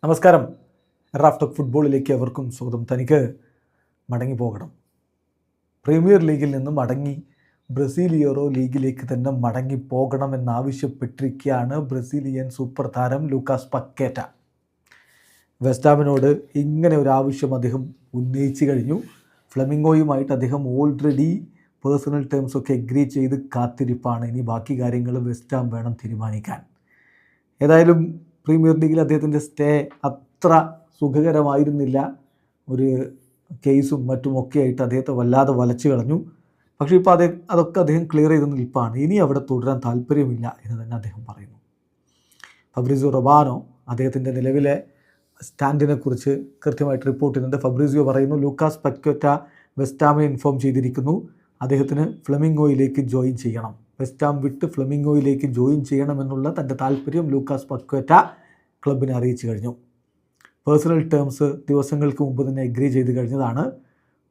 നമസ്കാരം. Raf talk ഫുട്ബോളിലേക്ക് അവർക്കും സ്വാഗതം. തനിക്ക് മടങ്ങി പോകണം, പ്രീമിയർ ലീഗിൽ നിന്ന് മടങ്ങി ബ്രസീലിയറോ ലീഗിലേക്ക് തന്നെ മടങ്ങി പോകണമെന്നാവശ്യപ്പെട്ടിരിക്കുകയാണ് ബ്രസീലിയൻ സൂപ്പർ താരം ലൂക്കാസ് പക്കേറ്റ. വെസ്റ്റാമിനോട് ഇങ്ങനെ ഒരു ആവശ്യം അദ്ദേഹം ഉന്നയിച്ചു കഴിഞ്ഞു. ഫ്ലെമിംഗോയുമായിട്ട് അദ്ദേഹം ഓൾറെഡി പേഴ്സണൽ ടേംസൊക്കെ എഗ്രി ചെയ്ത് കാത്തിരിപ്പാണ്. ഇനി ബാക്കി കാര്യങ്ങൾ വെസ്റ്റാം വേണം തീരുമാനിക്കാൻ. ഏതായാലും പ്രീമിയർ ലീഗിൽ അദ്ദേഹത്തിൻ്റെ സ്റ്റേ അത്ര സുഖകരമായിരുന്നില്ല. ഒരു കേസും മറ്റുമൊക്കെ ആയിട്ട് അദ്ദേഹത്തെ വല്ലാതെ വലച്ചു കളഞ്ഞു. പക്ഷേ ഇപ്പോൾ അതൊക്കെ അദ്ദേഹം ക്ലിയർ ചെയ്ത് നിൽപ്പാണ്. ഇനി അവിടെ തുടരാൻ താല്പര്യമില്ല എന്ന് തന്നെ അദ്ദേഹം പറയുന്നു. ഫബ്രിസിയോ റൊമാനോ അദ്ദേഹത്തിൻ്റെ നിലവിലെ സ്റ്റാൻഡിനെ കുറിച്ച് കൃത്യമായിട്ട് റിപ്പോർട്ട് ചെയ്യുന്നുണ്ട്. ഫബ്രിസിയോ പറയുന്നു, ലൂക്കാസ് പക്വേറ്റ വെസ്റ്റാമിനെ ഇൻഫോം ചെയ്തിരിക്കുന്നു, അദ്ദേഹത്തിന് ഫ്ലെമിംഗോയിലേക്ക് ജോയിൻ ചെയ്യണം. വെസ്റ്റാം വിട്ട് ഫ്ലെമിംഗോയിലേക്ക് ജോയിൻ ചെയ്യണമെന്നുള്ള തൻ്റെ താല്പര്യം ലൂക്കാസ് പക്വേറ്റ ക്ലബിനെ അറിയിച്ചു കഴിഞ്ഞു. പേഴ്സണൽ ടേംസ് ദിവസങ്ങൾക്ക് മുമ്പ് തന്നെ എഗ്രി ചെയ്ത് കഴിഞ്ഞതാണ്.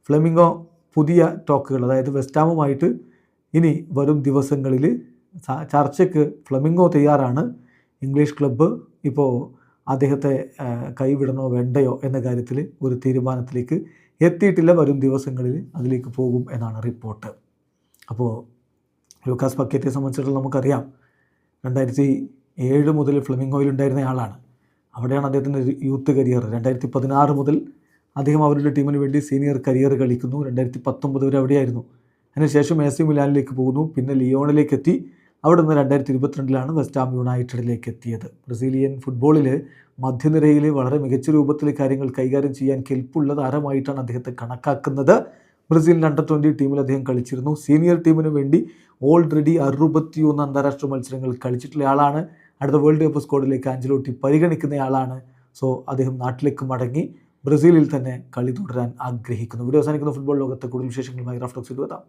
ഫ്ലെമിംഗോ പുതിയ ടോക്കുകൾ, അതായത് വെസ്റ്റാമുമായിട്ട് ഇനി വരും ദിവസങ്ങളിൽ ചർച്ചയ്ക്ക് ഫ്ലെമിംഗോ തയ്യാറാണ്. ഇംഗ്ലീഷ് ക്ലബ്ബ് ഇപ്പോൾ അദ്ദേഹത്തെ കൈവിടണോ വേണ്ടയോ എന്ന കാര്യത്തിൽ ഒരു തീരുമാനത്തിലേക്ക് എത്തിയിട്ടില്ല. വരും ദിവസങ്ങളിൽ അതിലേക്ക് പോകും എന്നാണ് റിപ്പോർട്ട്. അപ്പോൾ ലൂക്കാസ് പക്കേറ്റയെ സംബന്ധിച്ചിടത്തോളം നമുക്കറിയാം, 2007 മുതൽ ഫ്ലെമിംഗോയിലുണ്ടായിരുന്ന ആളാണ്. അവിടെയാണ് അദ്ദേഹത്തിൻ്റെ യൂത്ത് കരിയർ. 2016 മുതൽ അദ്ദേഹം അവരുടെ ടീമിന് വേണ്ടി സീനിയർ കരിയർ കളിക്കുന്നു. 2019 വരെ അവിടെയായിരുന്നു. അതിനുശേഷം AC മിലാനിലേക്ക് പോകുന്നു, പിന്നെ ലിയോണിലേക്ക് എത്തി. അവിടെ നിന്ന് 2022 വെസ്റ്റാം യുണൈറ്റഡിലേക്ക് എത്തിയത്. ബ്രസീലിയൻ ഫുട്ബോളിൽ മധ്യനിരയിൽ വളരെ മികച്ച രൂപത്തിൽ കാര്യങ്ങൾ കൈകാര്യം ചെയ്യാൻ കെൽപ്പുള്ള താരമായിട്ടാണ് അദ്ദേഹത്തെ കണക്കാക്കുന്നത്. ബ്രസീലിൻ്റെ അണ്ടർ-20 ടീമിൽ അദ്ദേഹം കളിച്ചിരുന്നു. സീനിയർ ടീമിന് വേണ്ടി ഓൾറെഡി 61 അന്താരാഷ്ട്ര മത്സരങ്ങൾ കളിച്ചിട്ടുള്ള ആളാണ്. അടുത്ത വേൾഡ് കപ്പ് സ്ക്വാഡിലേക്ക് ആഞ്ചലോട്ടി പരിഗണിക്കുന്നയാളാണ്. സോ അദ്ദേഹം നാട്ടിലേക്ക് മടങ്ങി ബ്രസീലിൽ തന്നെ കളി തുടരാൻ ആഗ്രഹിക്കുന്നു. വീഡിയോ അവസാനിക്കുന്ന ഫുട്ബോൾ ലോകത്തെ കൂടുതൽ വിശേഷങ്ങളുമായി റാഫ് ടോക്സിൽ എത്താം.